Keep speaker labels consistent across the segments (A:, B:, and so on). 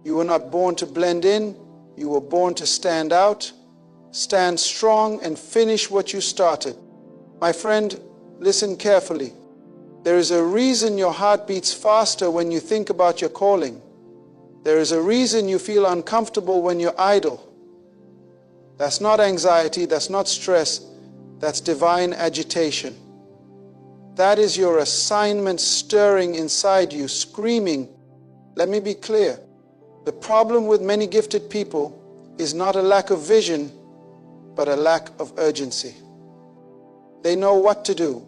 A: You were not born to blend in. You were born to stand out, stand strong, and finish what you started. My friend, listen carefully. There is a reason your heart beats faster when you think about your calling. There is a reason you feel uncomfortable when you're idle. That's not anxiety, that's not stress, that's divine agitation. That is your assignment stirring inside you, screaming. Let me be clear. The problem with many gifted people is not a lack of vision, but a lack of urgency. They know what to do.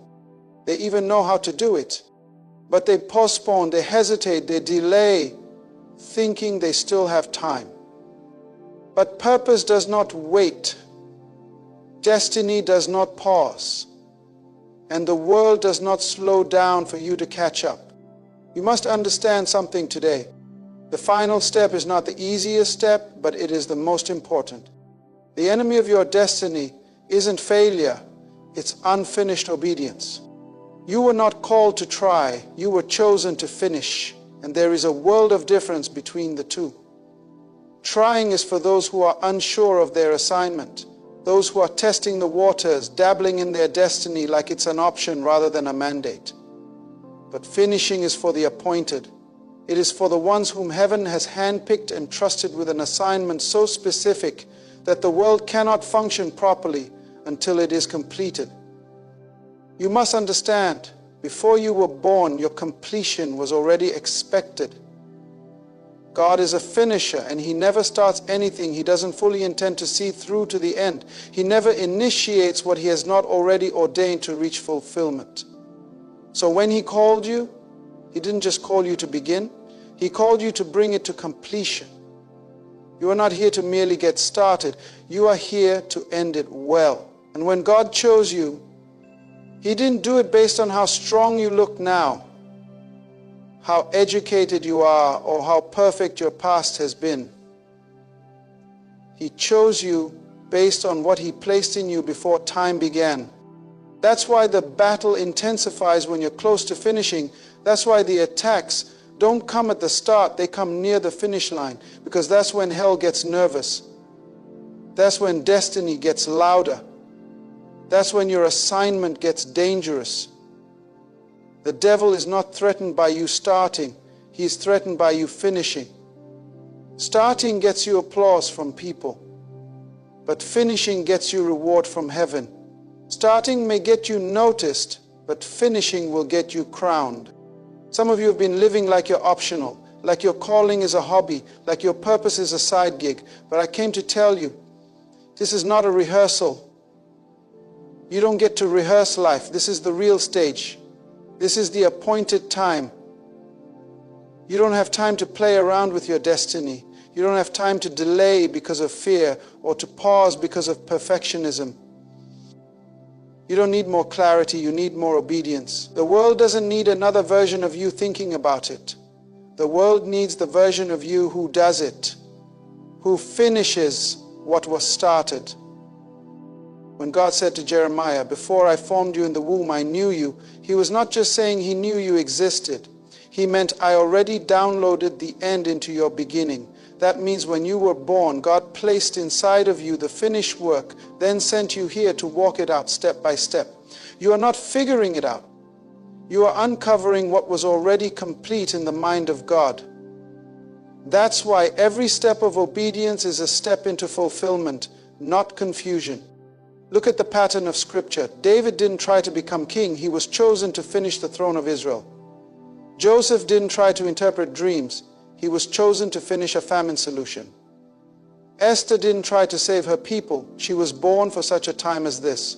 A: They even know how to do it. But they postpone, they hesitate, they delay, thinking they still have time. But purpose does not wait. Destiny does not pause. And the world does not slow down for you to catch up. You must understand something today. The final step is not the easiest step, but it is the most important. The enemy of your destiny isn't failure, it's unfinished obedience. You were not called to try, you were chosen to finish. And there is a world of difference between the two. Trying is for those who are unsure of their assignment, those who are testing the waters, dabbling in their destiny like it's an option rather than a mandate. But finishing is for the appointed. It is for the ones whom heaven has handpicked and trusted with an assignment so specific that the world cannot function properly until it is completed. You must understand, before you were born, your completion was already expected. God is a finisher, and He never starts anything He doesn't fully intend to see through to the end. He never initiates what He has not already ordained to reach fulfillment. So when He called you, He didn't just call you to begin, He called you to bring it to completion. You are not here to merely get started, you are here to end it well. And when God chose you, He didn't do it based on how strong you look now, how educated you are, or how perfect your past has been. He chose you based on what He placed in you before time began. That's why the battle intensifies when you're close to finishing. That's why the attacks don't come at the start, they come near the finish line, because that's when hell gets nervous. That's when destiny gets louder. That's when your assignment gets dangerous. The devil is not threatened by you starting, he is threatened by you finishing. Starting gets you applause from people, but finishing gets you reward from heaven. Starting may get you noticed, but finishing will get you crowned. Some of you have been living like you're optional, like your calling is a hobby, like your purpose is a side gig. But I came to tell you, this is not a rehearsal. You don't get to rehearse life. This is the real stage. This is the appointed time. You don't have time to play around with your destiny. You don't have time to delay because of fear or to pause because of perfectionism. You don't need more clarity, you need more obedience. The world doesn't need another version of you thinking about it. The world needs the version of you who does it, who finishes what was started. When God said to Jeremiah, "Before I formed you in the womb, I knew you," He was not just saying He knew you existed. He meant, I already downloaded the end into your beginning. That means when you were born, God placed inside of you the finished work, then sent you here to walk it out step by step. You are not figuring it out. You are uncovering what was already complete in the mind of God. That's why every step of obedience is a step into fulfillment, not confusion. Look at the pattern of Scripture. David didn't try to become king. He was chosen to finish the throne of Israel. Joseph didn't try to interpret dreams. He was chosen to finish a famine solution. Esther didn't try to save her people. She was born for such a time as this.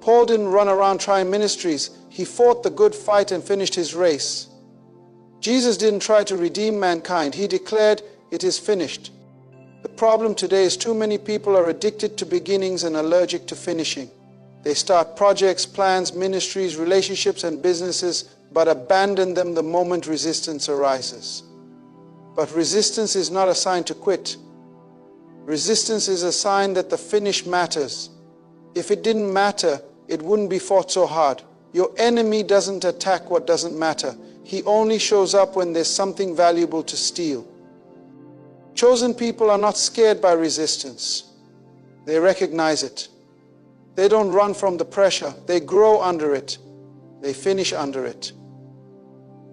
A: Paul didn't run around trying ministries. He fought the good fight and finished his race. Jesus didn't try to redeem mankind. He declared, "It is finished." The problem today is too many people are addicted to beginnings and allergic to finishing. They start projects, plans, ministries, relationships, and businesses, but abandon them the moment resistance arises. But resistance is not a sign to quit. Resistance is a sign that the finish matters. If it didn't matter, it wouldn't be fought so hard. Your enemy doesn't attack what doesn't matter. He only shows up when there's something valuable to steal. Chosen people are not scared by resistance. They recognize it. They don't run from the pressure. They grow under it. They finish under it.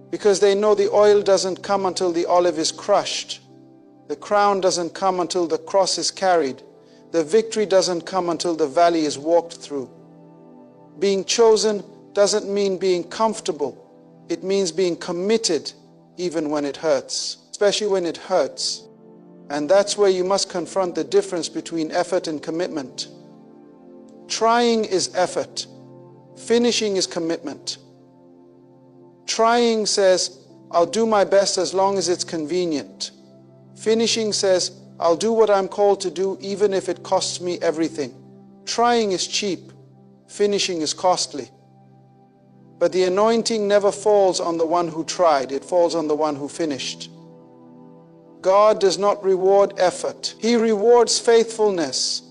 A: Because they know the oil doesn't come until the olive is crushed. The crown doesn't come until the cross is carried. The victory doesn't come until the valley is walked through. Being chosen doesn't mean being comfortable. It means being committed even when it hurts, especially when it hurts. And that's where you must confront the difference between effort and commitment. Trying is effort. Finishing is commitment. Trying says, I'll do my best as long as it's convenient. Finishing says, I'll do what I'm called to do even if it costs me everything. Trying is cheap. Finishing is costly. But the anointing never falls on the one who tried. It falls on the one who finished. God does not reward effort. He rewards faithfulness.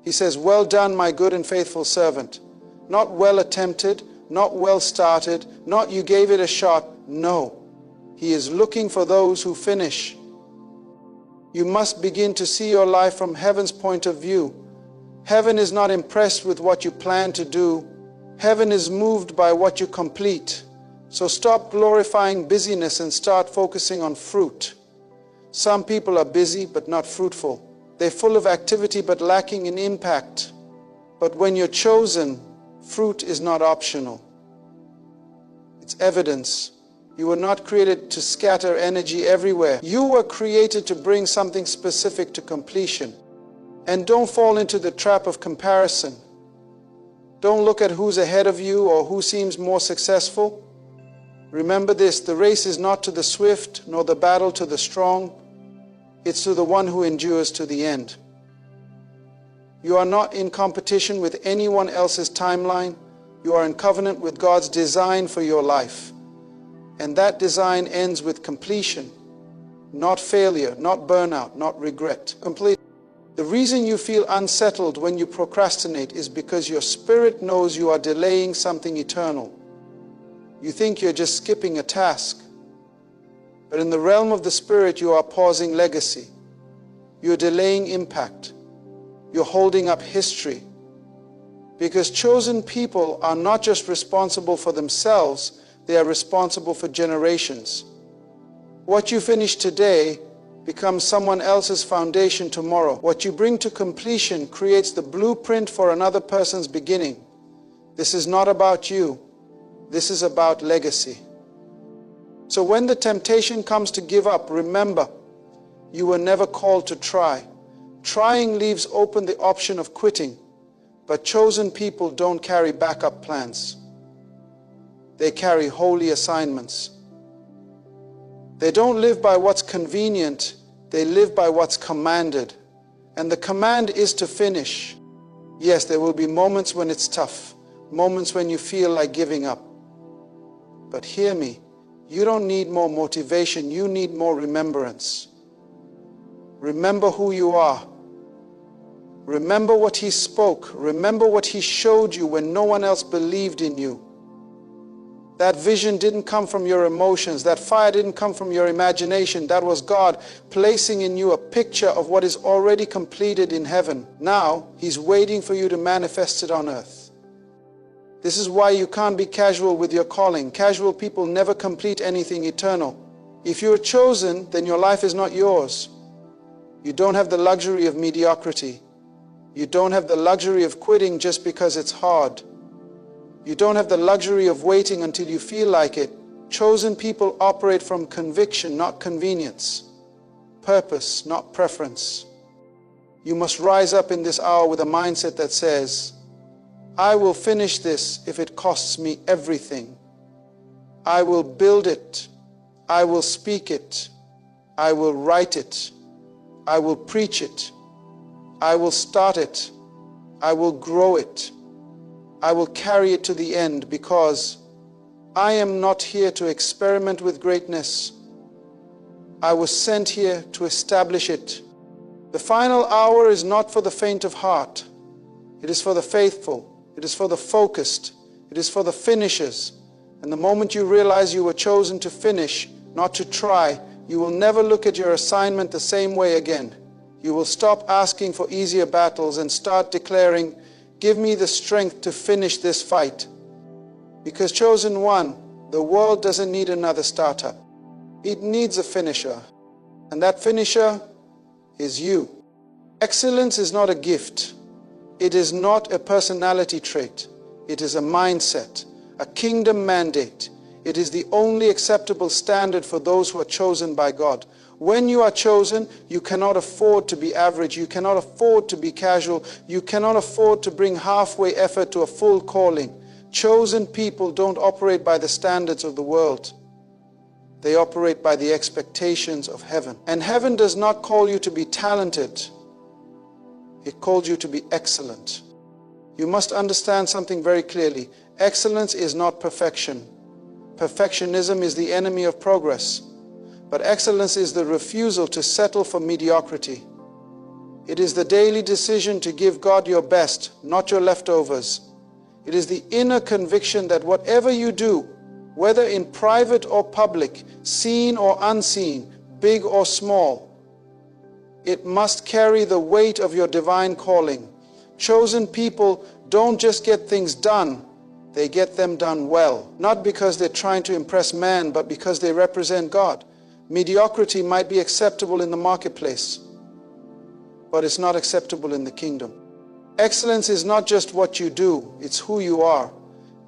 A: He says, well done, my good and faithful servant. Not well attempted, not well started, not you gave it a shot. No. He is looking for those who finish. You must begin to see your life from heaven's point of view. Heaven is not impressed with what you plan to do. Heaven is moved by what you complete. So stop glorifying busyness and start focusing on fruit. Some people are busy but not fruitful. They're full of activity but lacking in impact. But when you're chosen, fruit is not optional. It's evidence. You were not created to scatter energy everywhere. You were created to bring something specific to completion. And don't fall into the trap of comparison. Don't look at who's ahead of you or who seems more successful. Remember this, the race is not to the swift, nor the battle to the strong. It's to the one who endures to the end. You are not in competition with anyone else's timeline. You are in covenant with God's design for your life. And that design ends with completion, not failure, not burnout, not regret. Complete. The reason you feel unsettled when you procrastinate is because your spirit knows you are delaying something eternal. You think you're just skipping a task. But in the realm of the spirit, you are pausing legacy. You're delaying impact. You're holding up history. Because chosen people are not just responsible for themselves, they are responsible for generations. What you finish today becomes someone else's foundation tomorrow. What you bring to completion creates the blueprint for another person's beginning. This is not about you. This is about legacy. So when the temptation comes to give up, remember, you were never called to try. Trying leaves open the option of quitting, but chosen people don't carry backup plans. They carry holy assignments. They don't live by what's convenient, they live by what's commanded. And the command is to finish. Yes, there will be moments when it's tough, moments when you feel like giving up. But hear me, you don't need more motivation, you need more remembrance. Remember who you are. Remember what He spoke. Remember what He showed you when no one else believed in you. That vision didn't come from your emotions. That fire didn't come from your imagination. That was God placing in you a picture of what is already completed in heaven. Now, He's waiting for you to manifest it on earth. This is why you can't be casual with your calling. Casual people never complete anything eternal. If you're chosen, then your life is not yours. You don't have the luxury of mediocrity. You don't have the luxury of quitting just because it's hard. You don't have the luxury of waiting until you feel like it. Chosen people operate from conviction, not convenience. Purpose, not preference. You must rise up in this hour with a mindset that says, I will finish this if it costs me everything. I will build it. I will speak it. I will write it. I will preach it. I will start it. I will grow it. I will carry it to the end, because I am not here to experiment with greatness. I was sent here to establish it. The final hour is not for the faint of heart. It is for the faithful. It is for the focused. It is for the finishers. And the moment you realize you were chosen to finish, not to try, You will never look at your assignment the same way again. You will stop asking for easier battles and start declaring, "Give me the strength to finish this fight." Because Chosen One, the world doesn't need another startup. It needs a finisher. And that finisher is you. Excellence is not a gift. It is not a personality trait. It is a mindset, a kingdom mandate. It is the only acceptable standard for those who are chosen by God. When you are chosen, you cannot afford to be average. You cannot afford to be casual. You cannot afford to bring halfway effort to a full calling. Chosen people don't operate by the standards of the world. They operate by the expectations of heaven. And heaven does not call you to be talented. It calls you to be excellent. You must understand something very clearly. Excellence is not perfection. Perfectionism is the enemy of progress. But excellence is the refusal to settle for mediocrity. It is the daily decision to give God your best, not your leftovers. It is the inner conviction that whatever you do, whether in private or public, seen or unseen, big or small, it must carry the weight of your divine calling. Chosen people don't just get things done, they get them done well. Not because they're trying to impress man, but because they represent God. Mediocrity might be acceptable in the marketplace, but it's not acceptable in the kingdom. Excellence is not just what you do, it's who you are.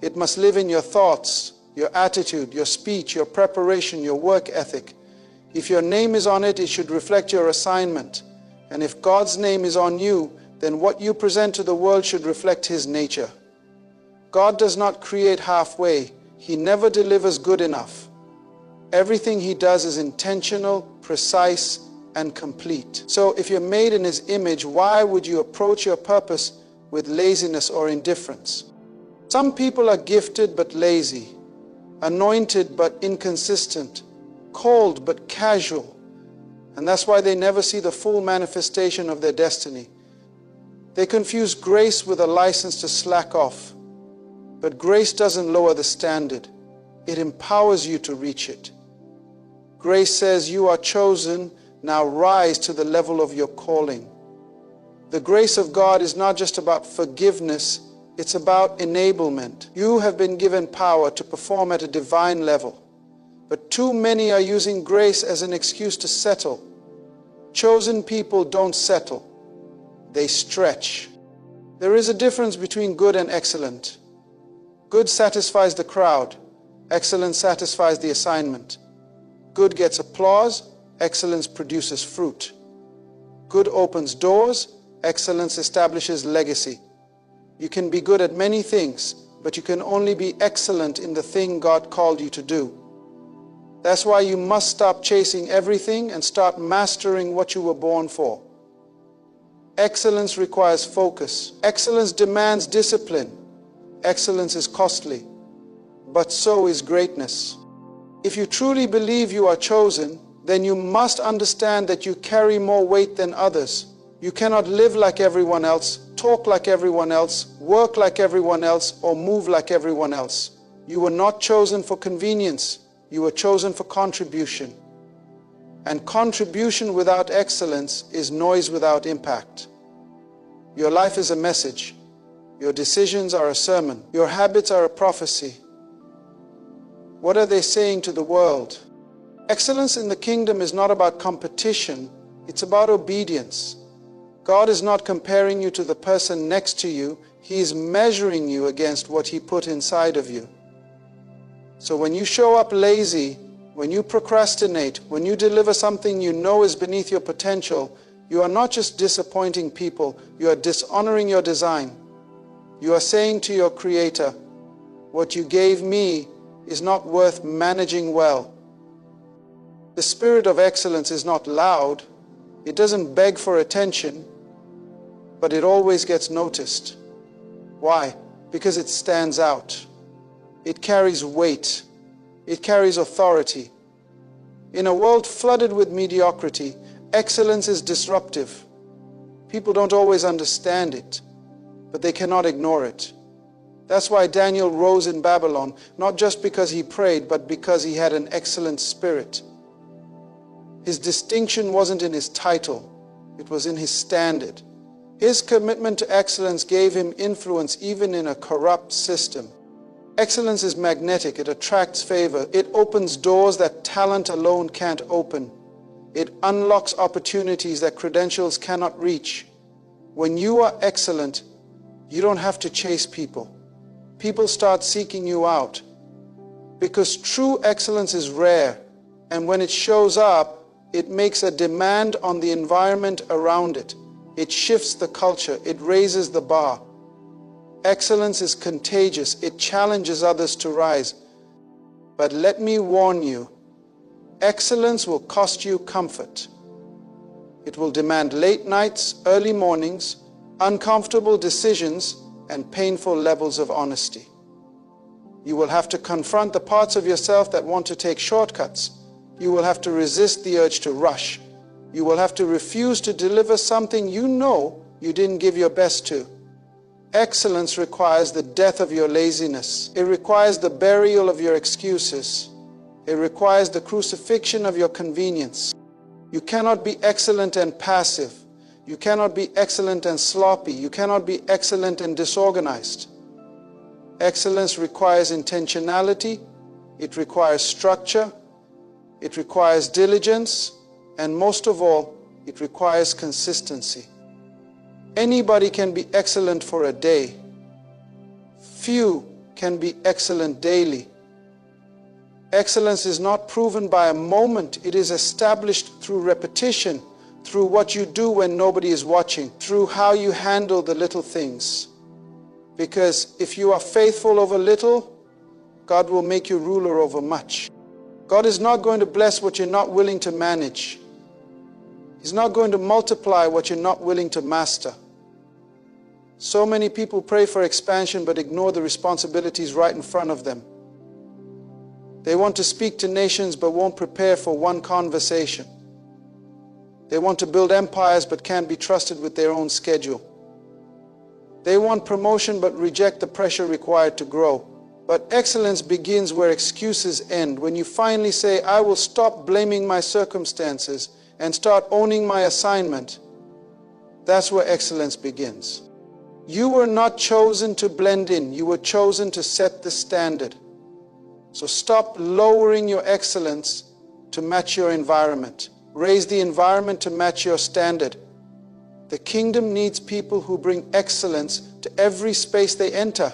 A: It must live in your thoughts, your attitude, your speech, your preparation, your work ethic. If your name is on it, it should reflect your assignment. And if God's name is on you, then what you present to the world should reflect His nature. God does not create halfway. He never delivers good enough. Everything He does is intentional, precise, and complete. So if you're made in His image, why would you approach your purpose with laziness or indifference? Some people are gifted but lazy, anointed but inconsistent, called but casual, and that's why they never see the full manifestation of their destiny. They confuse grace with a license to slack off, but grace doesn't lower the standard. It empowers you to reach it. Grace says you are chosen, now rise to the level of your calling. The grace of God is not just about forgiveness, it's about enablement. You have been given power to perform at a divine level. But too many are using grace as an excuse to settle. Chosen people don't settle. They stretch. There is a difference between good and excellent. Good satisfies the crowd. Excellence satisfies the assignment. Good gets applause. Excellence produces fruit. Good opens doors. Excellence establishes legacy. You can be good at many things, but you can only be excellent in the thing God called you to do. That's why you must stop chasing everything and start mastering what you were born for. Excellence requires focus. Excellence demands discipline. Excellence is costly, but so is greatness. If you truly believe you are chosen, then you must understand that you carry more weight than others. You cannot live like everyone else, talk like everyone else, work like everyone else, or move like everyone else. You were not chosen for convenience. You were chosen for contribution. And contribution without excellence is noise without impact. Your life is a message. Your decisions are a sermon. Your habits are a prophecy. What are they saying to the world? Excellence in the kingdom is not about competition. It's about obedience. God is not comparing you to the person next to you. He is measuring you against what He put inside of you. So when you show up lazy, when you procrastinate, when you deliver something you know is beneath your potential, you are not just disappointing people, you are dishonoring your design. You are saying to your Creator, what you gave me is not worth managing well. The spirit of excellence is not loud. It doesn't beg for attention, but it always gets noticed. Why? Because it stands out. It carries weight. It carries authority. In a world flooded with mediocrity, excellence is disruptive. People don't always understand it, but they cannot ignore it. That's why Daniel rose in Babylon, not just because he prayed, but because he had an excellent spirit. His distinction wasn't in his title, it was in his standard. His commitment to excellence gave him influence even in a corrupt system. Excellence is magnetic, it attracts favor, it opens doors that talent alone can't open. It unlocks opportunities that credentials cannot reach. When you are excellent, you don't have to chase people. People start seeking you out. Because true excellence is rare, and when it shows up, it makes a demand on the environment around it. It shifts the culture, it raises the bar. Excellence is contagious, it challenges others to rise. But let me warn you, excellence will cost you comfort. It will demand late nights, early mornings, uncomfortable decisions, and painful levels of honesty. You will have to confront the parts of yourself that want to take shortcuts. You will have to resist the urge to rush. You will have to refuse to deliver something you know you didn't give your best to. Excellence requires the death of your laziness. It requires the burial of your excuses. It requires the crucifixion of your convenience. You cannot be excellent and passive. You cannot be excellent and sloppy. You cannot be excellent and disorganized. Excellence requires intentionality. It requires structure. It requires diligence. And most of all, it requires consistency. Anybody can be excellent for a day. Few can be excellent daily. Excellence is not proven by a moment. It is established through repetition, through what you do when nobody is watching, through how you handle the little things. Because if you are faithful over little, God will make you ruler over much. God is not going to bless what you're not willing to manage. He's not going to multiply what you're not willing to master. So many people pray for expansion but ignore the responsibilities right in front of them. They want to speak to nations but won't prepare for one conversation. They want to build empires but can't be trusted with their own schedule. They want promotion but reject the pressure required to grow. But excellence begins where excuses end. When you finally say, I will stop blaming my circumstances and start owning my assignment, that's where excellence begins. You were not chosen to blend in. You were chosen to set the standard. So stop lowering your excellence to match your environment. Raise the environment to match your standard. The kingdom needs people who bring excellence to every space they enter,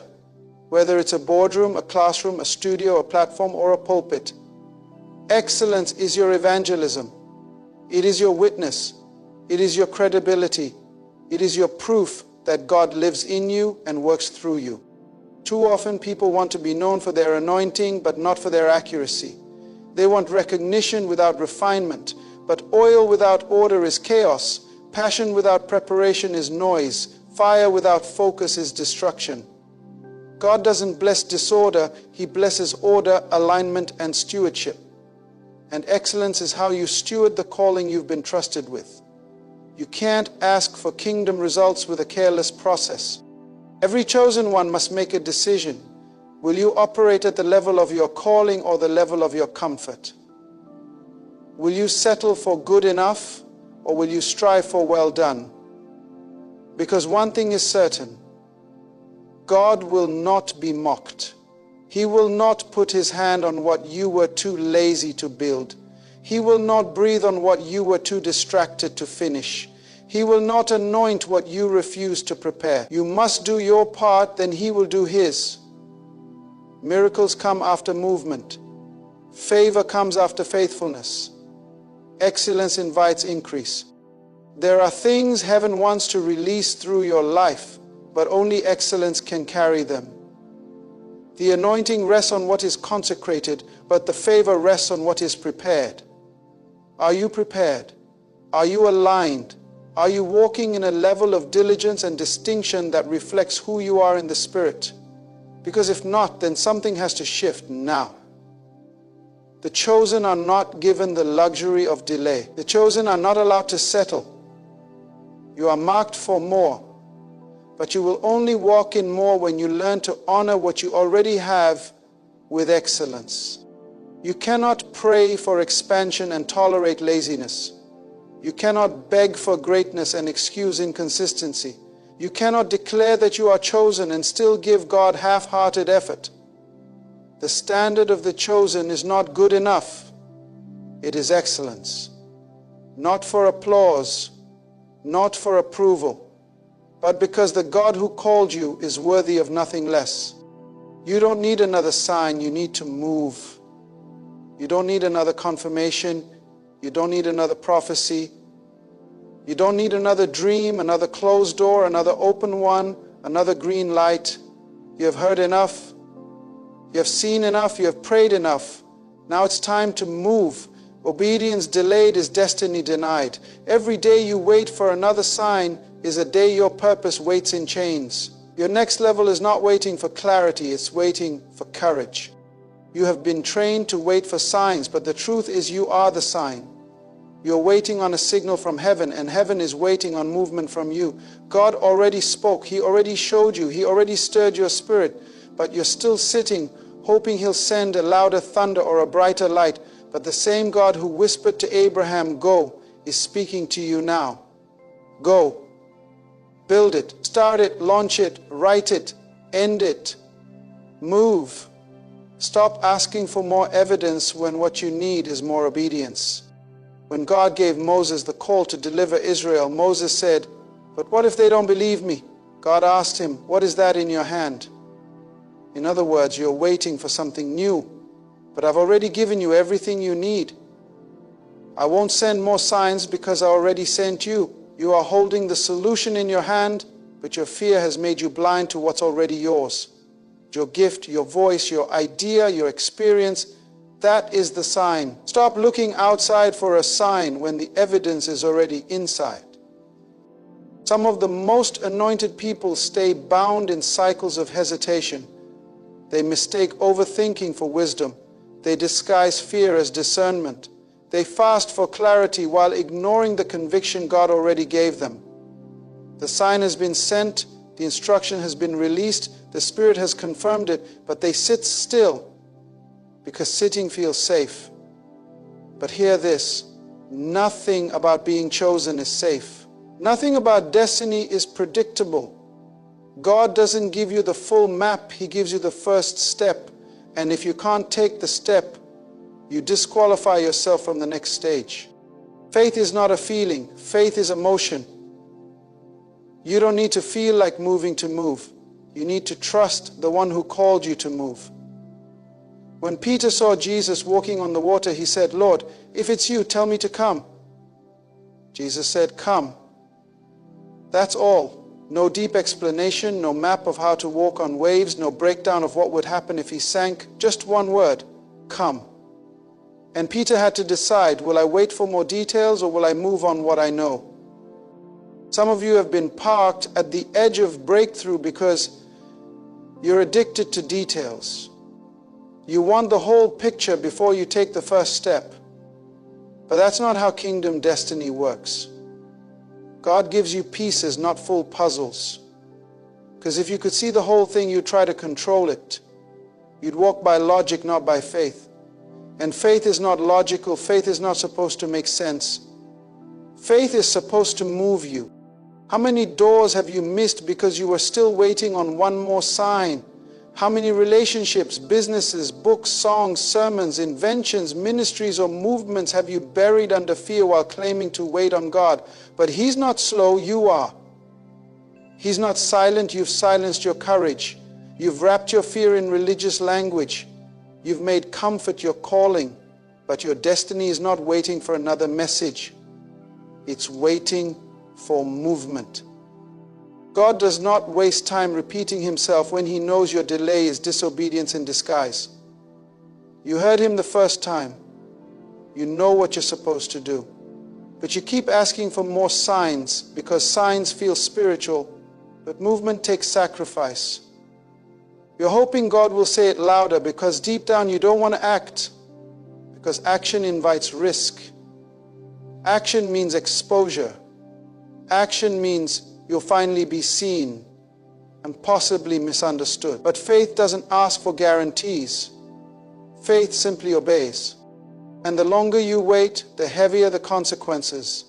A: whether it's a boardroom, a classroom, a studio, a platform, or a pulpit. Excellence is your evangelism. It is your witness. It is your credibility. It is your proof that God lives in you and works through you. Too often people want to be known for their anointing, but not for their accuracy. They want recognition without refinement, but oil without order is chaos. Passion without preparation is noise. Fire without focus is destruction. God doesn't bless disorder, He blesses order, alignment, and stewardship. And excellence is how you steward the calling you've been trusted with. You can't ask for kingdom results with a careless process. Every chosen one must make a decision. Will you operate at the level of your calling or the level of your comfort? Will you settle for good enough or will you strive for well done? Because one thing is certain, God will not be mocked. He will not put His hand on what you were too lazy to build. He will not breathe on what you were too distracted to finish. He will not anoint what you refuse to prepare. You must do your part, then He will do His. Miracles come after movement. Favor comes after faithfulness. Excellence invites increase. There are things heaven wants to release through your life, but only excellence can carry them. The anointing rests on what is consecrated, but the favor rests on what is prepared. Are you prepared? Are you aligned? Are you walking in a level of diligence and distinction that reflects who you are in the Spirit? Because if not, then something has to shift now. The chosen are not given the luxury of delay. The chosen are not allowed to settle. You are marked for more, but you will only walk in more when you learn to honor what you already have with excellence. You cannot pray for expansion and tolerate laziness. You cannot beg for greatness and excuse inconsistency. You cannot declare that you are chosen and still give God half-hearted effort. The standard of the chosen is not good enough. It is excellence. Not for applause, not for approval, but because the God who called you is worthy of nothing less. You don't need another sign, you need to move. You don't need another confirmation, you don't need another prophecy. You don't need another dream, another closed door, another open one, another green light. You have heard enough. You have seen enough. You have prayed enough. Now it's time to move. Obedience delayed is destiny denied. Every day you wait for another sign is a day your purpose waits in chains. Your next level is not waiting for clarity, it's waiting for courage. You have been trained to wait for signs, but the truth is you are the sign. You're waiting on a signal from heaven, and heaven is waiting on movement from you. God already spoke. He already showed you. He already stirred your spirit, but you're still sitting, hoping He'll send a louder thunder or a brighter light. But the same God who whispered to Abraham, "Go," is speaking to you now. Go. Build it. Start it. Launch it. Write it. End it. Move. Stop asking for more evidence when what you need is more obedience. When God gave Moses the call to deliver Israel, Moses said, "But what if they don't believe me?" God asked him, "What is that in your hand?" In other words, you're waiting for something new, but I've already given you everything you need. I won't send more signs because I already sent you. You are holding the solution in your hand, but your fear has made you blind to what's already yours. Your gift, your voice, your idea, your experience, that is the sign. Stop looking outside for a sign when the evidence is already inside. Some of the most anointed people stay bound in cycles of hesitation. They mistake overthinking for wisdom. They disguise fear as discernment. They fast for clarity while ignoring the conviction God already gave them. The sign has been sent, the instruction has been released, the Spirit has confirmed it, but they sit still because sitting feels safe. But hear this, nothing about being chosen is safe. Nothing about destiny is predictable. God doesn't give you the full map, He gives you the first step. And if you can't take the step, you disqualify yourself from the next stage. Faith is not a feeling, faith is a motion. You don't need to feel like moving to move. You need to trust the one who called you to move. When Peter saw Jesus walking on the water, he said, "Lord, if it's you, tell me to come." Jesus said, "Come." That's all. No deep explanation, no map of how to walk on waves, no breakdown of what would happen if he sank. Just one word, come. And Peter had to decide, will I wait for more details or will I move on what I know? Some of you have been parked at the edge of breakthrough because you're addicted to details. You want the whole picture before you take the first step. But that's not how kingdom destiny works. God gives you pieces, not full puzzles. Because if you could see the whole thing, you'd try to control it. You'd walk by logic, not by faith. And faith is not logical. Faith is not supposed to make sense. Faith is supposed to move you. How many doors have you missed because you were still waiting on one more sign? How many relationships, businesses, books, songs, sermons, inventions, ministries, or movements have you buried under fear while claiming to wait on God? But He's not slow, you are. He's not silent, you've silenced your courage. You've wrapped your fear in religious language. You've made comfort your calling. But your destiny is not waiting for another message. It's waiting for movement. God does not waste time repeating Himself when He knows your delay is disobedience in disguise. You heard Him the first time. You know what you're supposed to do. But you keep asking for more signs because signs feel spiritual, but movement takes sacrifice. You're hoping God will say it louder because deep down you don't want to act, because action invites risk. Action means exposure. Action means you'll finally be seen and possibly misunderstood. But faith doesn't ask for guarantees. Faith simply obeys. And the longer you wait, the heavier the consequences.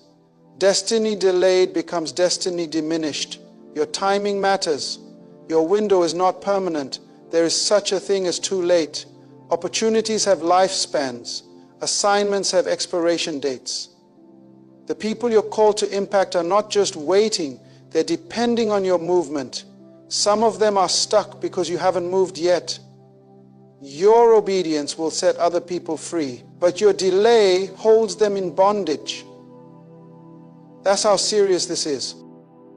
A: Destiny delayed becomes destiny diminished. Your timing matters. Your window is not permanent. There is such a thing as too late. Opportunities have lifespans. Assignments have expiration dates. The people you're called to impact are not just waiting, they're depending on your movement. Some of them are stuck because you haven't moved yet. Your obedience will set other people free, but your delay holds them in bondage. That's how serious this is.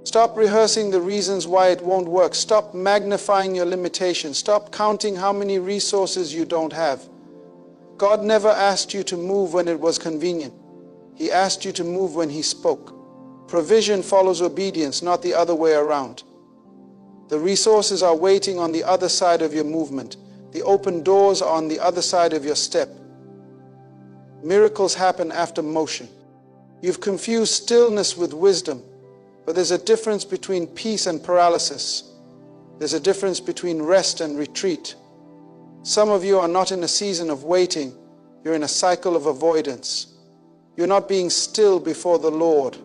A: Stop rehearsing the reasons why it won't work. Stop magnifying your limitations. Stop counting how many resources you don't have. God never asked you to move when it was convenient. He asked you to move when He spoke. Provision follows obedience, not the other way around. The resources are waiting on the other side of your movement. The open doors are on the other side of your step. Miracles happen after motion. You've confused stillness with wisdom, but there's a difference between peace and paralysis. There's a difference between rest and retreat. Some of you are not in a season of waiting. You're in a cycle of avoidance. You're not being still before the Lord.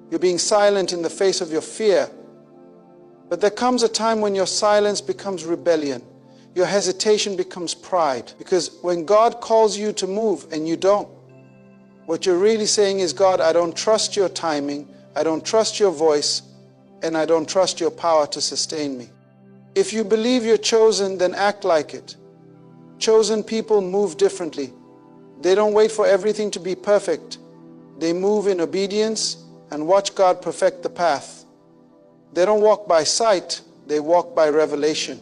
A: You're being silent in the face of your fear. But there comes a time when your silence becomes rebellion. Your hesitation becomes pride. Because when God calls you to move and you don't, what you're really saying is, God, I don't trust your timing, I don't trust your voice, and I don't trust your power to sustain me. If you believe you're chosen, then act like it. Chosen people move differently. They don't wait for everything to be perfect. They move in obedience and watch God perfect the path. They don't walk by sight, they walk by revelation.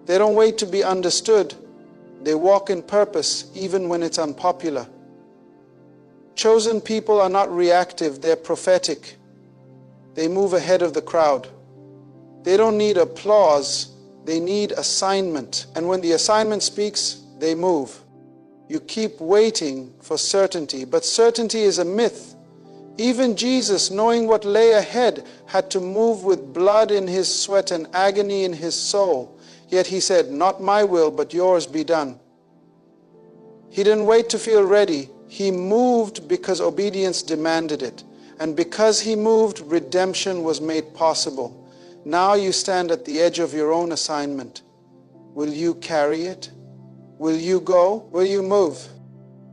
A: They don't wait to be understood. They walk in purpose even when it's unpopular. Chosen people are not reactive, they're prophetic. They move ahead of the crowd. They don't need applause, they need assignment. And when the assignment speaks, they move. You keep waiting for certainty, but certainty is a myth. Even Jesus, knowing what lay ahead, had to move with blood in His sweat and agony in His soul. Yet He said, not my will, but yours be done. He didn't wait to feel ready. He moved because obedience demanded it. And because He moved, redemption was made possible. Now you stand at the edge of your own assignment. Will you carry it? Will you go? Will you move?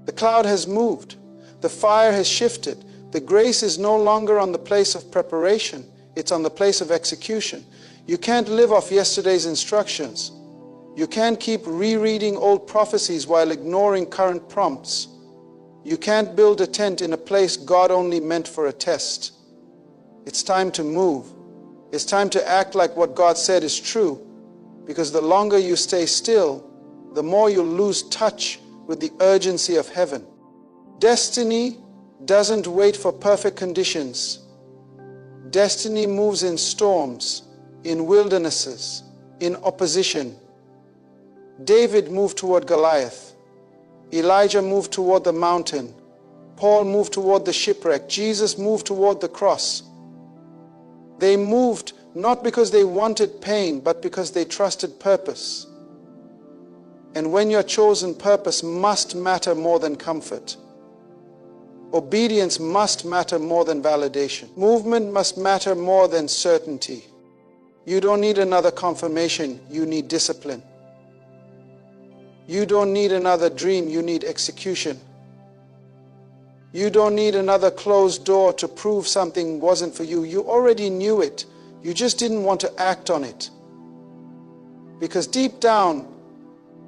A: The cloud has moved. The fire has shifted. The grace is no longer on the place of preparation. It's on the place of execution. You can't live off yesterday's instructions. You can't keep rereading old prophecies while ignoring current prompts. You can't build a tent in a place God only meant for a test. It's time to move. It's time to act like what God said is true, because the longer you stay still, the more you'll lose touch with the urgency of heaven. Destiny doesn't wait for perfect conditions. Destiny moves in storms, in wildernesses, in opposition. David moved toward Goliath. Elijah moved toward the mountain. Paul moved toward the shipwreck. Jesus moved toward the cross. They moved not because they wanted pain, but because they trusted purpose. And when you're chosen, purpose must matter more than comfort. Obedience must matter more than validation. Movement must matter more than certainty. You don't need another confirmation, you need discipline. You don't need another dream, you need execution. You don't need another closed door to prove something wasn't for you. You already knew it. You just didn't want to act on it. Because deep down,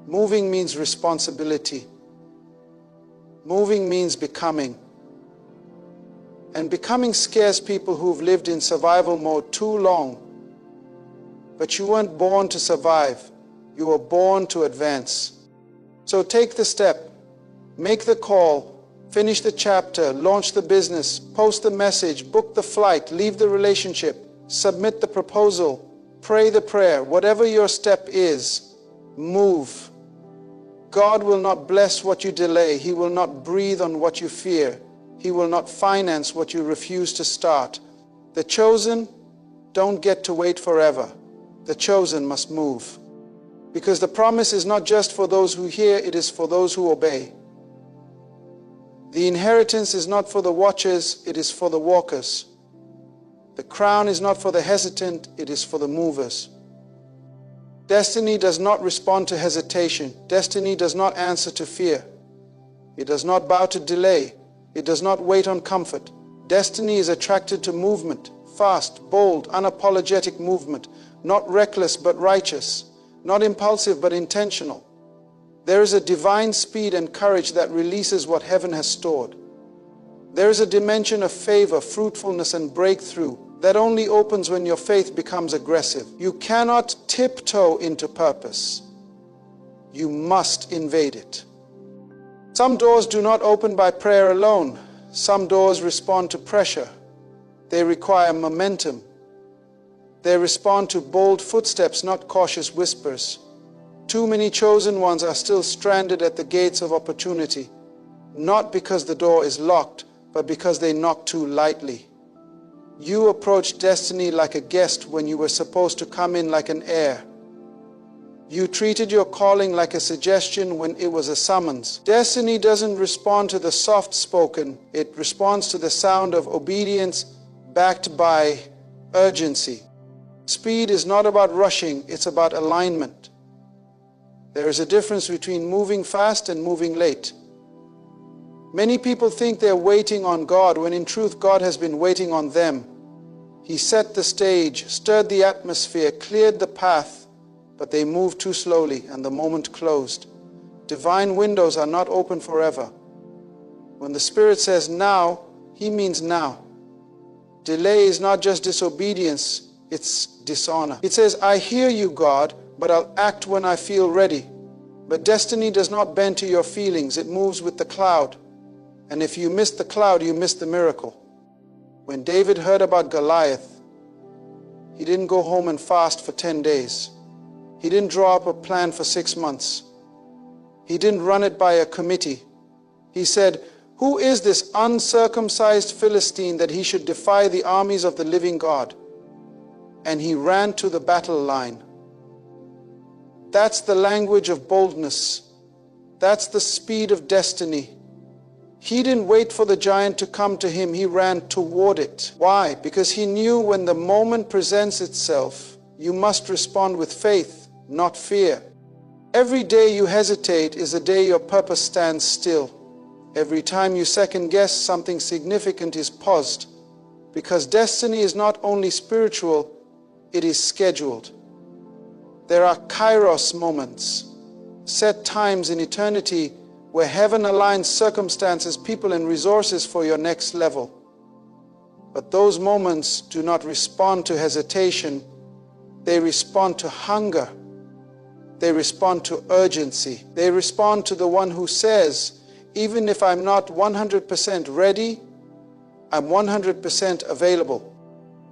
A: moving means responsibility. Moving means becoming. And becoming scares people who've lived in survival mode too long. But you weren't born to survive. You were born to advance. So take the step, make the call, finish the chapter, launch the business, post the message, book the flight, leave the relationship, submit the proposal, pray the prayer. Whatever your step is, move. God will not bless what you delay. He will not breathe on what you fear. He will not finance what you refuse to start. The chosen don't get to wait forever. The chosen must move. Because the promise is not just for those who hear, it is for those who obey. The inheritance is not for the watchers, it is for the walkers. The crown is not for the hesitant, it is for the movers. Destiny does not respond to hesitation. Destiny does not answer to fear. It does not bow to delay. It does not wait on comfort. Destiny is attracted to movement, fast, bold, unapologetic movement, not reckless but righteous, not impulsive but intentional. There is a divine speed and courage that releases what heaven has stored. There is a dimension of favor, fruitfulness, and breakthrough that only opens when your faith becomes aggressive. You cannot tiptoe into purpose. You must invade it. Some doors do not open by prayer alone. Some doors respond to pressure. They require momentum. They respond to bold footsteps, not cautious whispers. Too many chosen ones are still stranded at the gates of opportunity, not because the door is locked, but because they knock too lightly. You approached destiny like a guest when you were supposed to come in like an heir. You treated your calling like a suggestion when it was a summons. Destiny doesn't respond to the soft-spoken, it responds to the sound of obedience backed by urgency. Speed is not about rushing, it's about alignment. There is a difference between moving fast and moving late. Many people think they're waiting on God when in truth God has been waiting on them. He set the stage, stirred the atmosphere, cleared the path, but they moved too slowly and the moment closed. Divine windows are not open forever. When the Spirit says now, He means now. Delay is not just disobedience, it's dishonor. It says, I hear you, God, but I'll act when I feel ready. But destiny does not bend to your feelings, it moves with the cloud. And if you miss the cloud, you miss the miracle. When David heard about Goliath, he didn't go home and fast for 10 days. He didn't draw up a plan for 6 months. He didn't run it by a committee. He said, who is this uncircumcised Philistine that he should defy the armies of the living God? And he ran to the battle line. That's the language of boldness. That's the speed of destiny. He didn't wait for the giant to come to him, he ran toward it. Why? Because he knew when the moment presents itself, you must respond with faith, not fear. Every day you hesitate is a day your purpose stands still. Every time you second guess, something significant is paused. Because destiny is not only spiritual, it is scheduled. There are kairos moments, set times in eternity where heaven aligns circumstances, people, and resources for your next level. But those moments do not respond to hesitation. They respond to hunger. They respond to urgency. They respond to the one who says, even if I'm not 100% ready, I'm 100% available.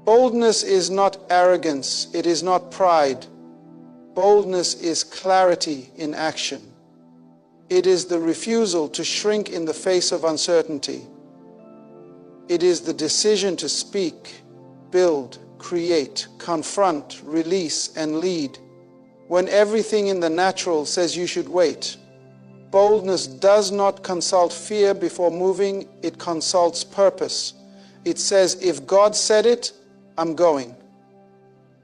A: Boldness is not arrogance. It is not pride. Boldness is clarity in action. It is the refusal to shrink in the face of uncertainty. It is the decision to speak, build, create, confront, release, and lead when everything in the natural says you should wait. Boldness does not consult fear before moving, it consults purpose. It says, if God said it, I'm going.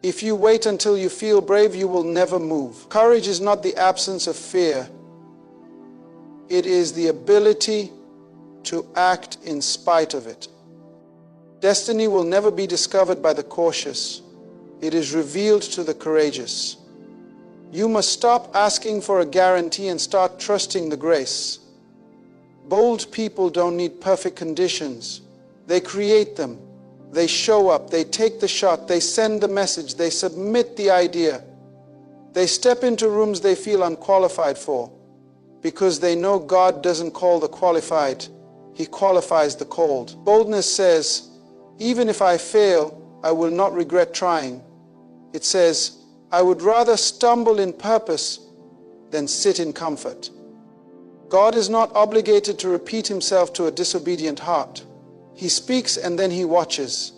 A: If you wait until you feel brave, you will never move. Courage is not the absence of fear. It is the ability to act in spite of it. Destiny will never be discovered by the cautious. It is revealed to the courageous. You must stop asking for a guarantee and start trusting the grace. Bold people don't need perfect conditions. They create them. They show up. They take the shot. They send the message. They submit the idea. They step into rooms they feel unqualified for because they know God doesn't call the qualified. He qualifies the called. Boldness says, even if I fail, I will not regret trying. It says, I would rather stumble in purpose than sit in comfort. God is not obligated to repeat himself to a disobedient heart. He speaks and then he watches,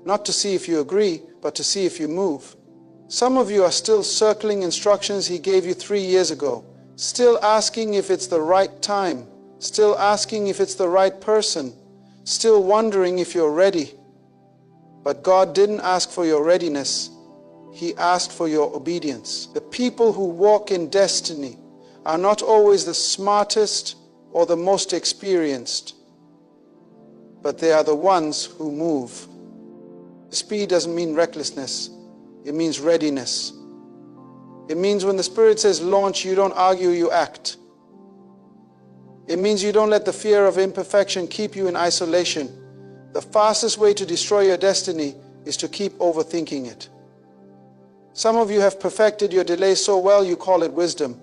A: not to see if you agree, but to see if you move. Some of you are still circling instructions He gave you 3 years ago, still asking if it's the right time, still asking if it's the right person, still wondering if you're ready. But God didn't ask for your readiness. He asked for your obedience. The people who walk in destiny are not always the smartest or the most experienced, but they are the ones who move. Speed doesn't mean recklessness. It means readiness. It means when the Spirit says launch, you don't argue, you act. It means you don't let the fear of imperfection keep you in isolation. The fastest way to destroy your destiny is to keep overthinking it. Some of you have perfected your delay so well you call it wisdom.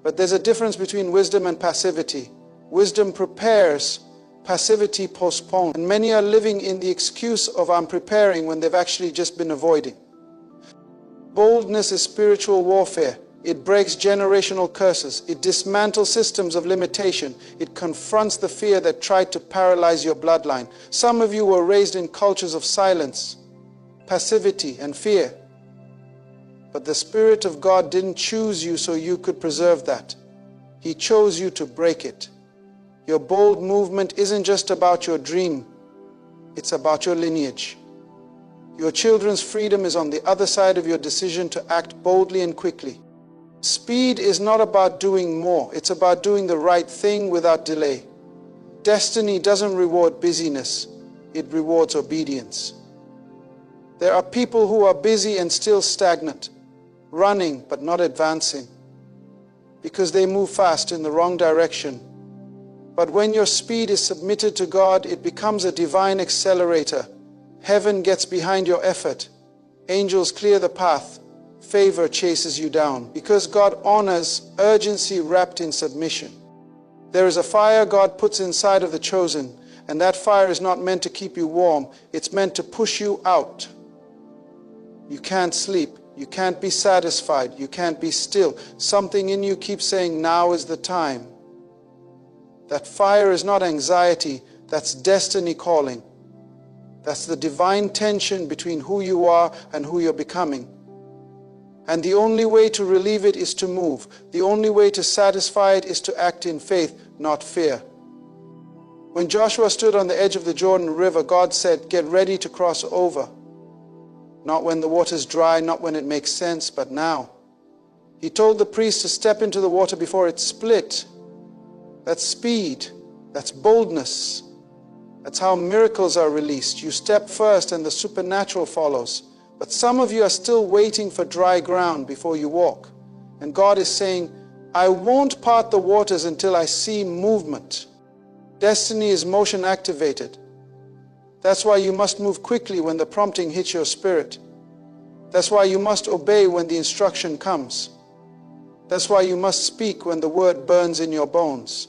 A: But there's a difference between wisdom and passivity. Wisdom prepares, passivity postpones. And many are living in the excuse of I'm preparing when they've actually just been avoiding. Boldness is spiritual warfare. It breaks generational curses. It dismantles systems of limitation. It confronts the fear that tried to paralyze your bloodline. Some of you were raised in cultures of silence, passivity, and fear. But the Spirit of God didn't choose you so you could preserve that. He chose you to break it. Your bold movement isn't just about your dream. It's about your lineage. Your children's freedom is on the other side of your decision to act boldly and quickly. Speed is not about doing more. It's about doing the right thing without delay. Destiny doesn't reward busyness. It rewards obedience. There are people who are busy and still stagnant, running but not advancing, because they move fast in the wrong direction. But when your speed is submitted to God, it becomes a divine accelerator. Heaven gets behind your effort. Angels clear the path. Favor chases you down. Because God honors urgency wrapped in submission. There is a fire God puts inside of the chosen, and that fire is not meant to keep you warm. It's meant to push you out. You can't sleep. You can't be satisfied. You can't be still. Something in you keeps saying, now is the time. That fire is not anxiety. That's destiny calling. That's the divine tension between who you are and who you're becoming. And the only way to relieve it is to move. The only way to satisfy it is to act in faith, not fear. When Joshua stood on the edge of the Jordan River, God said, get ready to cross over. Not when the water's dry, not when it makes sense, but now. He told the priest to step into the water before it split. That's speed. That's boldness. That's how miracles are released. You step first and the supernatural follows. But some of you are still waiting for dry ground before you walk. And God is saying, I won't part the waters until I see movement. Destiny is motion activated. That's why you must move quickly when the prompting hits your spirit. That's why you must obey when the instruction comes. That's why you must speak when the word burns in your bones.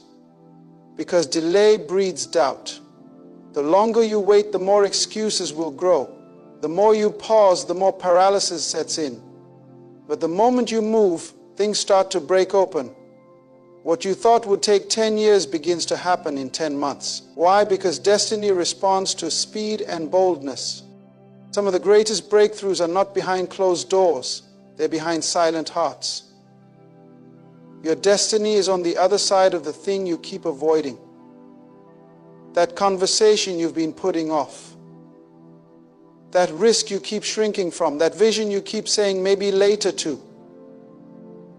A: Because delay breeds doubt. The longer you wait, the more excuses will grow. The more you pause, the more paralysis sets in. But the moment you move, things start to break open. What you thought would take 10 years begins to happen in 10 months. Why? Because destiny responds to speed and boldness. Some of the greatest breakthroughs are not behind closed doors. They're behind silent hearts. Your destiny is on the other side of the thing you keep avoiding. That conversation you've been putting off. That risk you keep shrinking from. That vision you keep saying maybe later to.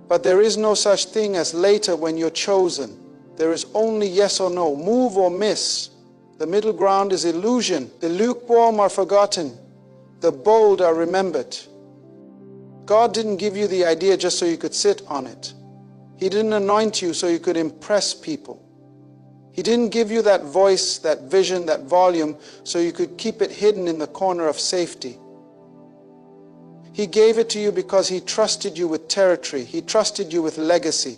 A: But there is no such thing as later when you're chosen. There is only yes or no, move or miss. The middle ground is illusion. The lukewarm are forgotten. The bold are remembered. God didn't give you the idea just so you could sit on it. He didn't anoint you so you could impress people. He didn't give you that voice, that vision, that volume so you could keep it hidden in the corner of safety. He gave it to you because He trusted you with territory. He trusted you with legacy.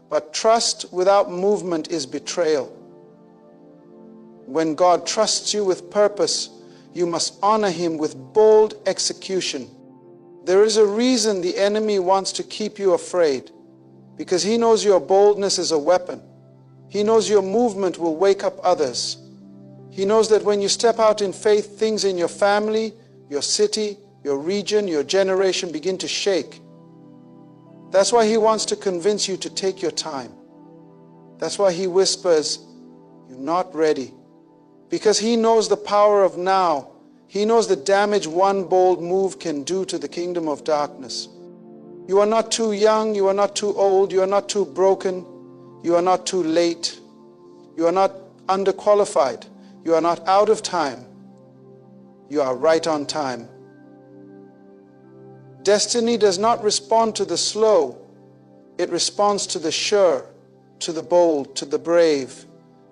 A: But trust without movement is betrayal. When God trusts you with purpose, you must honor Him with bold execution. There is a reason the enemy wants to keep you afraid, because he knows your boldness is a weapon. He knows your movement will wake up others. He knows that when you step out in faith, things in your family, your city, your region, your generation begin to shake. That's why He wants to convince you to take your time. That's why He whispers, you're not ready. Because He knows the power of now. He knows the damage one bold move can do to the kingdom of darkness. You are not too young, you are not too old, you are not too broken, you are not too late, you are not underqualified, you are not out of time, you are right on time. Destiny does not respond to the slow, it responds to the sure, to the bold, to the brave,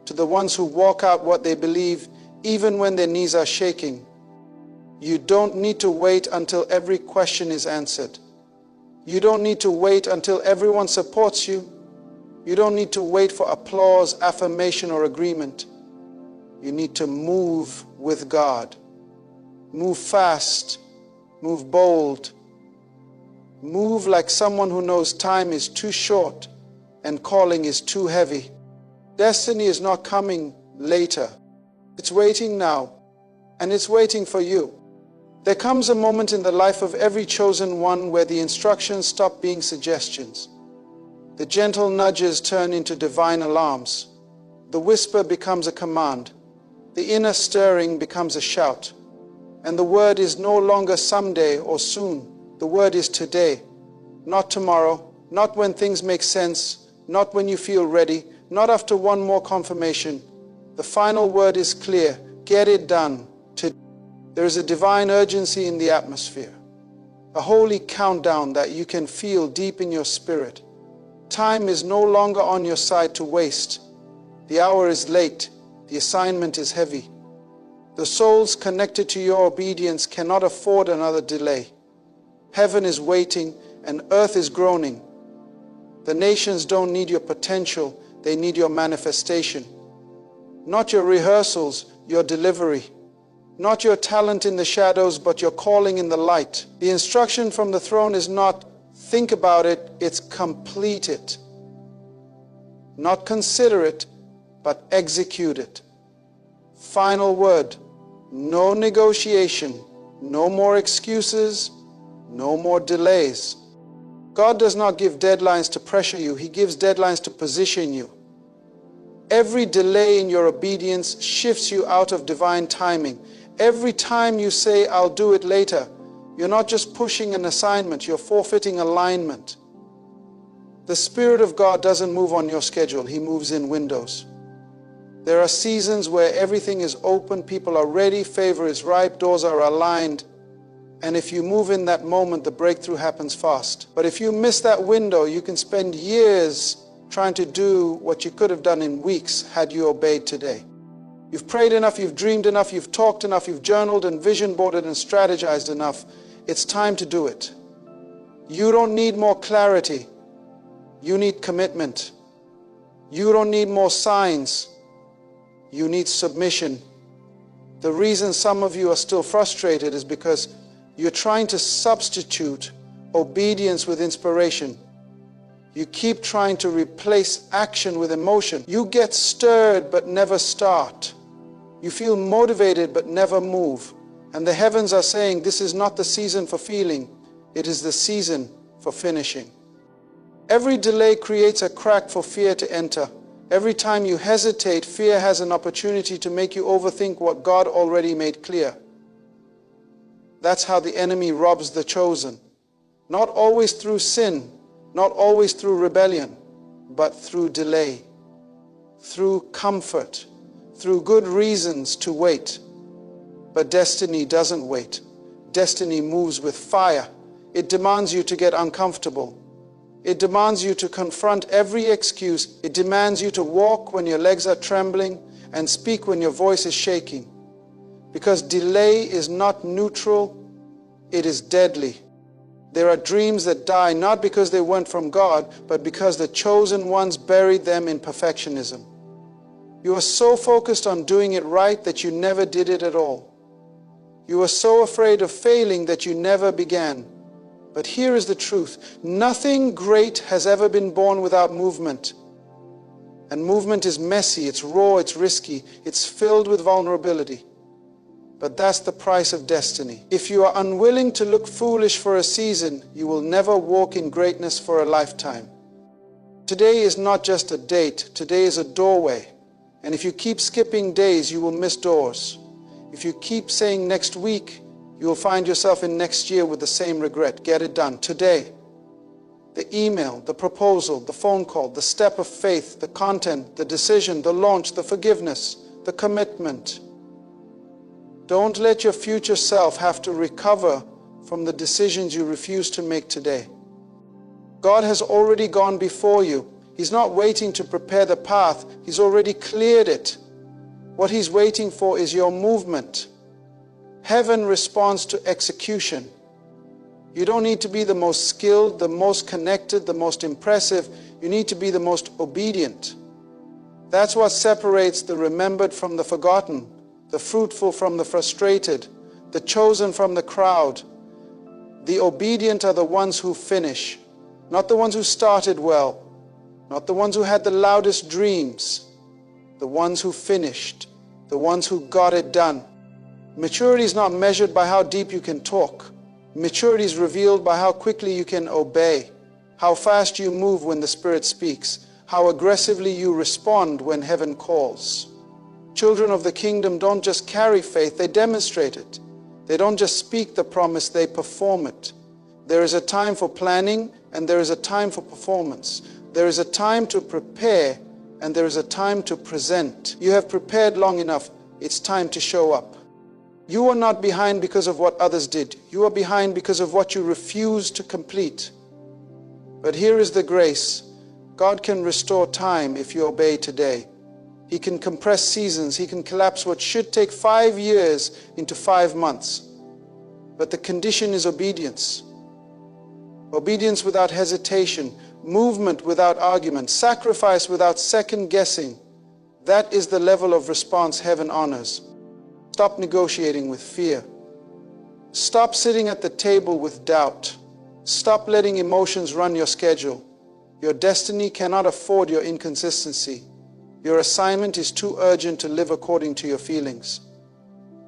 A: to the ones who walk out what they believe even when their knees are shaking. You don't need to wait until every question is answered. You don't need to wait until everyone supports you. You don't need to wait for applause, affirmation, or agreement. You need to move with God. Move fast. Move bold. Move like someone who knows time is too short and calling is too heavy. Destiny is not coming later. It's waiting now, and it's waiting for you. There comes a moment in the life of every chosen one where the instructions stop being suggestions. The gentle nudges turn into divine alarms. The whisper becomes a command. The inner stirring becomes a shout. And the word is no longer someday or soon. The word is today, not tomorrow, not when things make sense, not when you feel ready, not after one more confirmation. The final word is clear. Get it done. There is a divine urgency in the atmosphere, a holy countdown that you can feel deep in your spirit. Time is no longer on your side to waste. The hour is late. The assignment is heavy. The souls connected to your obedience cannot afford another delay. Heaven is waiting and earth is groaning. The nations don't need your potential, they need your manifestation. Not your rehearsals, your delivery. Not your talent in the shadows, but your calling in the light. The instruction from the throne is not think about it, it's complete it. Not consider it, but execute it. Final word, no negotiation, no more excuses, no more delays. God does not give deadlines to pressure you, He gives deadlines to position you. Every delay in your obedience shifts you out of divine timing. Every time you say, I'll do it later, you're not just pushing an assignment, you're forfeiting alignment. The Spirit of God doesn't move on your schedule, He moves in windows. There are seasons where everything is open, people are ready, favor is ripe, doors are aligned. And if you move in that moment, the breakthrough happens fast. But if you miss that window, you can spend years trying to do what you could have done in weeks had you obeyed today. You've prayed enough, you've dreamed enough, you've talked enough, you've journaled and vision boarded and strategized enough. It's time to do it. You don't need more clarity. You need commitment. You don't need more signs. You need submission. The reason some of you are still frustrated is because you're trying to substitute obedience with inspiration. You keep trying to replace action with emotion. You get stirred but never start. You feel motivated but never move. And the heavens are saying this is not the season for feeling, it is the season for finishing. Every delay creates a crack for fear to enter. Every time you hesitate, fear has an opportunity to make you overthink what God already made clear. That's how the enemy robs the chosen. Not always through sin, not always through rebellion, but through delay, through comfort, through good reasons to wait. But destiny doesn't wait. Destiny moves with fire. It demands you to get uncomfortable. It demands you to confront every excuse. It demands you to walk when your legs are trembling and speak when your voice is shaking. Because delay is not neutral, it is deadly. There are dreams that die not because they weren't from God, but because the chosen ones buried them in perfectionism. You are so focused on doing it right that you never did it at all. You are so afraid of failing that you never began. But here is the truth. Nothing great has ever been born without movement. And movement is messy, it's raw, it's risky, it's filled with vulnerability. but that's the price of destiny. If you are unwilling to look foolish for a season, you will never walk in greatness for a lifetime. Today is not just a date, today is a doorway. And if you keep skipping days, you will miss doors. If you keep saying next week, you will find yourself in next year with the same regret. Get it done today. The email, the proposal, the phone call, the step of faith, the content, the decision, the launch, the forgiveness, the commitment. Don't let your future self have to recover from the decisions you refuse to make today. God has already gone before you. He's not waiting to prepare the path. He's already cleared it. What He's waiting for is your movement. Heaven responds to execution. You don't need to be the most skilled, the most connected, the most impressive. You need to be the most obedient. That's what separates the remembered from the forgotten, the fruitful from the frustrated, the chosen from the crowd. The obedient are the ones who finish, not the ones who started well, not the ones who had the loudest dreams, the ones who finished, the ones who got it done. Maturity is not measured by how deep you can talk. Maturity is revealed by how quickly you can obey, how fast you move when the Spirit speaks, how aggressively you respond when heaven calls. Children of the kingdom don't just carry faith, they demonstrate it. They don't just speak the promise, they perform it. There is a time for planning and there is a time for performance. There is a time to prepare and there is a time to present. You have prepared long enough, it's time to show up. You are not behind because of what others did. You are behind because of what you refused to complete. But here is the grace. God can restore time if you obey today. He can compress seasons. He can collapse what should take 5 years into 5 months. But the condition is obedience. Obedience without hesitation, movement without argument, sacrifice without second guessing. That is the level of response heaven honors. Stop negotiating with fear. Stop sitting at the table with doubt. Stop letting emotions run your schedule. Your destiny cannot afford your inconsistency. Your assignment is too urgent to live according to your feelings.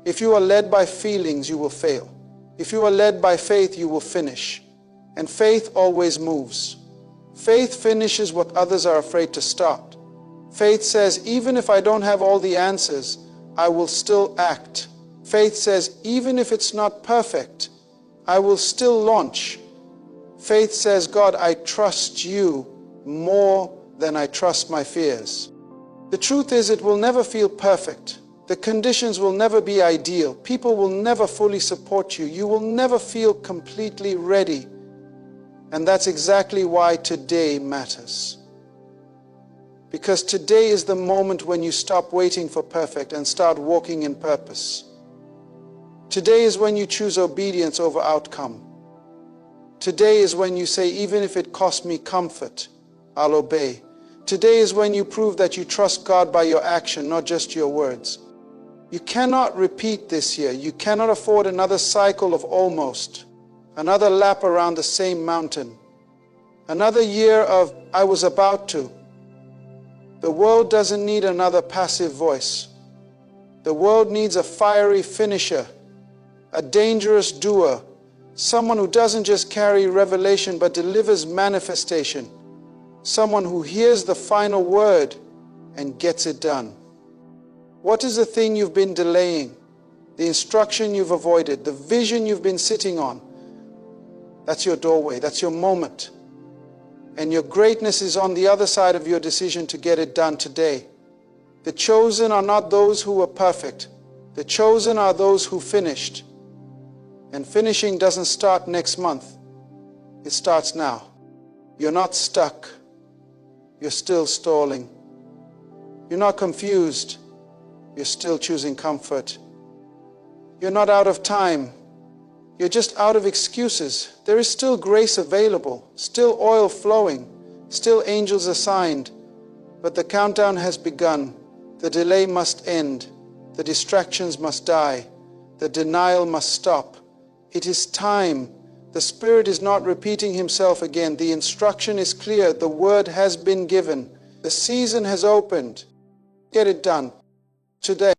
A: If you are led by feelings, you will fail. If you are led by faith, you will finish. And faith always moves. Faith finishes what others are afraid to start. Faith says, even if I don't have all the answers, I will still act. Faith says, even if it's not perfect, I will still launch. Faith says, God, I trust you more than I trust my fears. The truth is, it will never feel perfect. The conditions will never be ideal. People will never fully support you. You will never feel completely ready. And that's exactly why today matters. Because today is the moment when you stop waiting for perfect and start walking in purpose. Today is when you choose obedience over outcome. Today is when you say, even if it costs me comfort, I'll obey. Today is when you prove that you trust God by your action, not just your words. You cannot repeat this year. You cannot afford another cycle of almost, another lap around the same mountain, another year of I was about to. The world doesn't need another passive voice. The world needs a fiery finisher, a dangerous doer, someone who doesn't just carry revelation but delivers manifestation, someone who hears the final word and gets it done. What is the thing you've been delaying? The instruction you've avoided, the vision you've been sitting on? That's your doorway, that's your moment. And your greatness is on the other side of your decision to get it done today. The chosen are not those who were perfect. The chosen are those who finished. And finishing doesn't start next month. It starts now. You're not stuck. You're still stalling. You're not confused. You're still choosing comfort. You're not out of time. You're just out of excuses. There is still grace available, still oil flowing, still angels assigned. But the countdown has begun. The delay must end. The distractions must die. The denial must stop. It is time. The Spirit is not repeating Himself again. The instruction is clear. The word has been given. The season has opened. Get it done today.